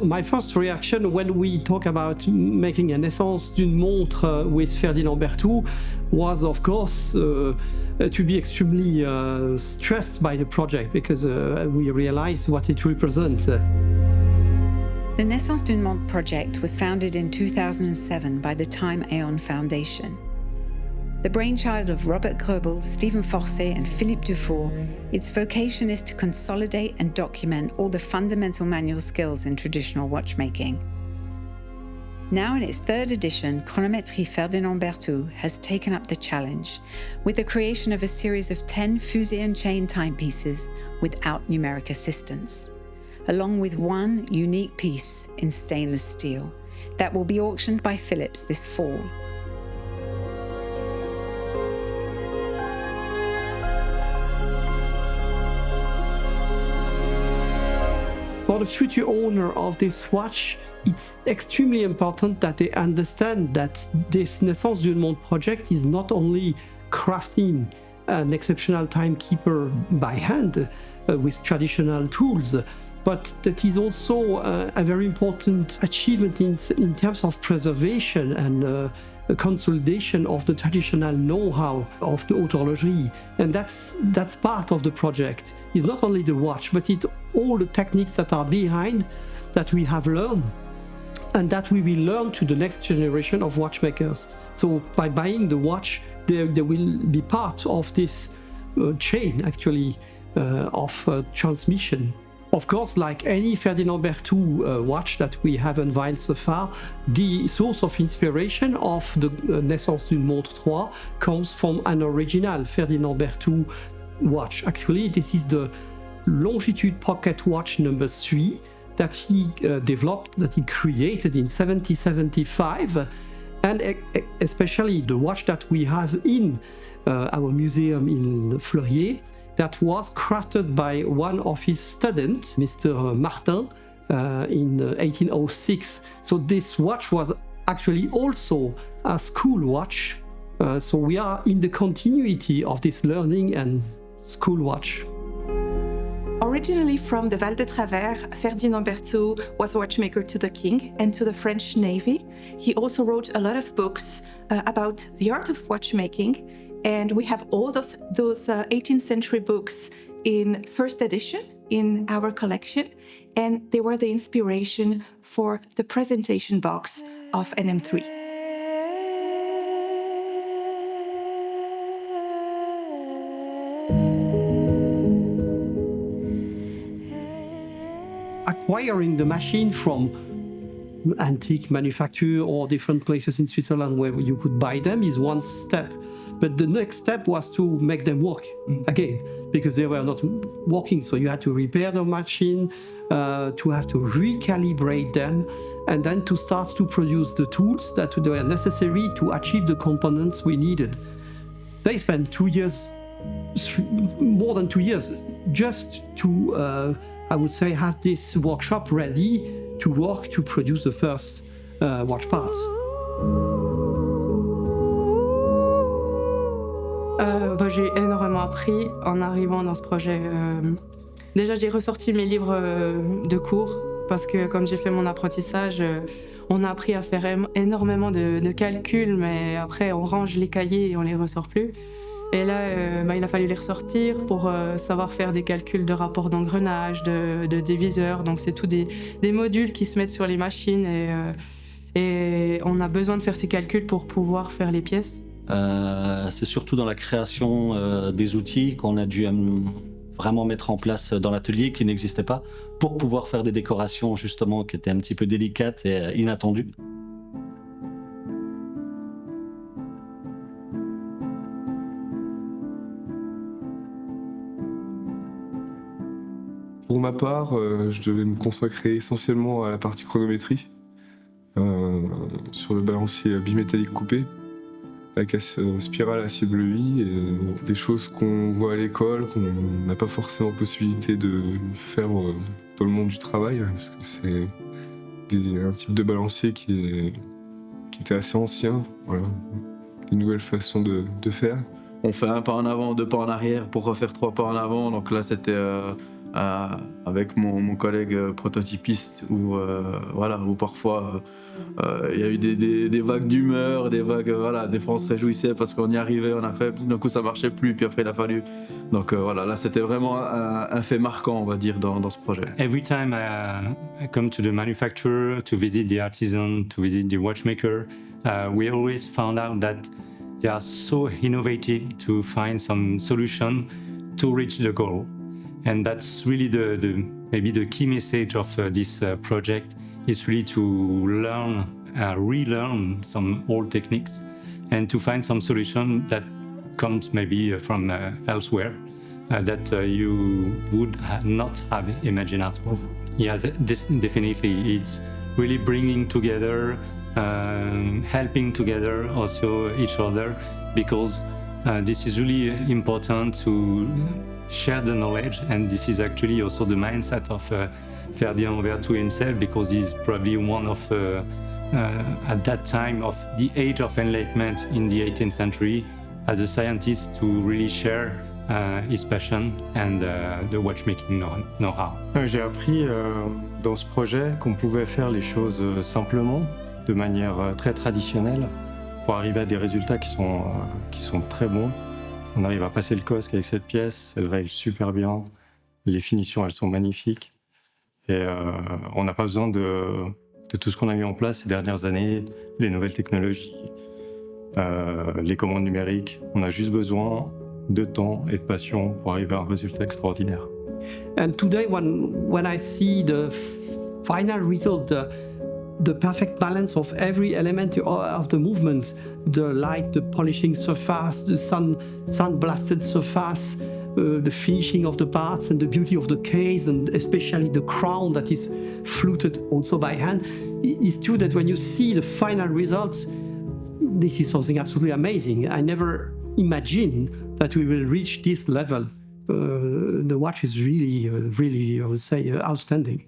My first reaction when we talk about making a Naissance d'une montre with Ferdinand Berthoud was, of course, to be extremely stressed by the project because we realized what it represents. The Naissance d'une montre project was founded in 2007 by the Time Aeon Foundation. The brainchild of Robert Gröbel, Stephen Forcé and Philippe Dufour, its vocation is to consolidate and document all the fundamental manual skills in traditional watchmaking. Now in its third edition, Chronometer Ferdinand Berthoud has taken up the challenge with the creation of a series of 10 fusée and chain timepieces without numeric assistance, along with one unique piece in stainless steel that will be auctioned by Phillips this fall. For the future owner of this watch, it's extremely important that they understand that this Naissance d'une montre project is not only crafting an exceptional timekeeper by hand with traditional tools, but that is also a very important achievement in terms of preservation and a consolidation of the traditional know-how of the horlogerie. And that's part of the project. It's not only the watch, but it's all the techniques that are behind that we have learned and that we will learn to the next generation of watchmakers. So by buying the watch, they will be part of this chain, actually, of transmission. Of course, like any Ferdinand Berthoud watch that we have unveiled so far, the source of inspiration of the Naissance d'une montre 3 comes from an original Ferdinand Berthoud watch. Actually, this is the Longitude Pocket Watch number 3 that he developed, that he created in 1775, and especially the watch that we have in our museum in Fleurier, that was crafted by one of his students, Mr. Martin, in 1806. So this watch was actually also a school watch. So we are in the continuity of this learning and school watch. Originally from the Val de Travers, Ferdinand Berthoud was a watchmaker to the king and to the French Navy. He also wrote a lot of books about the art of watchmaking, and we have all those 18th century books in first edition in our collection, and they were the inspiration for the presentation box of NM3. Acquiring the machine from antique manufacturer or different places in Switzerland where you could buy them is one step. But the next step was to make them work again, because they were not working. So you had to repair the machine, to have to recalibrate them, and then to start to produce the tools that were necessary to achieve the components we needed. They spent 2 years, more than 2 years, just to, I would say, have this workshop ready to work to produce the first watch parts. J'ai énormément appris en arrivant dans ce projet. Déjà, j'ai ressorti mes livres de cours parce que comme j'ai fait mon apprentissage, on a appris à faire énormément de calculs, mais après on range les cahiers et on les ressort plus. Et là, il a fallu les ressortir pour savoir faire des calculs de rapport d'engrenage, de diviseur. Donc c'est tout des modules qui se mettent sur les machines et on a besoin de faire ces calculs pour pouvoir faire les pièces. C'est surtout dans la création des outils qu'on a dû vraiment mettre en place dans l'atelier qui n'existait pas pour pouvoir faire des décorations justement qui étaient un petit peu délicates et inattendues. Pour ma part, je devais me consacrer essentiellement à la partie chronométrie sur le balancier bimétallique coupé avec spirale acier bleuie, et des choses qu'on voit à l'école, qu'on n'a pas forcément possibilité de faire dans le monde du travail, parce que c'est un type de balancier qui était assez ancien, voilà, des nouvelles façons de faire. On fait un pas en avant, 2 pas en arrière pour refaire 3 pas en avant, donc là c'était avec mon collègue prototypiste où parfois il y a eu des vagues d'humeur, des vagues, des fois on se réjouissait parce qu'on y arrivait, on a fait, puis d'un coup ça marchait plus, puis après il a fallu. Donc là c'était vraiment un fait marquant, on va dire, dans ce projet. Every time I come to the manufacturer to visit the artisan, to visit the watchmaker, we always found out that they are so innovative to find some solution to reach the goal. And that's really maybe the key message of this project is really to learn, relearn some old techniques and to find some solution that comes maybe from elsewhere that you would not have imagined at all. Yeah, this definitely it's really bringing together, helping together also each other, because this is really important to share the knowledge, and this is actually also the mindset of Ferdinand Berthoud himself, because he's probably one of, at that time, of the age of enlightenment in the 18th century, as a scientist, to really share his passion and the watchmaking know-how. J'ai appris dans ce projet qu'on pouvait faire les choses simplement, de manière très traditionnelle, pour arriver à des résultats qui sont très bons. On arrive à passer le cosque avec cette pièce, elle veille super bien, les finitions elles sont magnifiques, et on n'a pas besoin de tout ce qu'on a mis en place ces dernières années, les nouvelles technologies, les commandes numériques. On a juste besoin de temps et de passion pour arriver à un résultat extraordinaire. And today when I see the final result, the perfect balance of every element of the movement, the light, the polishing surface, the sun-blasted surface, the finishing of the parts and the beauty of the case, and especially the crown that is fluted also by hand. It's true that when you see the final results, this is something absolutely amazing. I never imagined that we will reach this level. The watch is really, I would say, outstanding.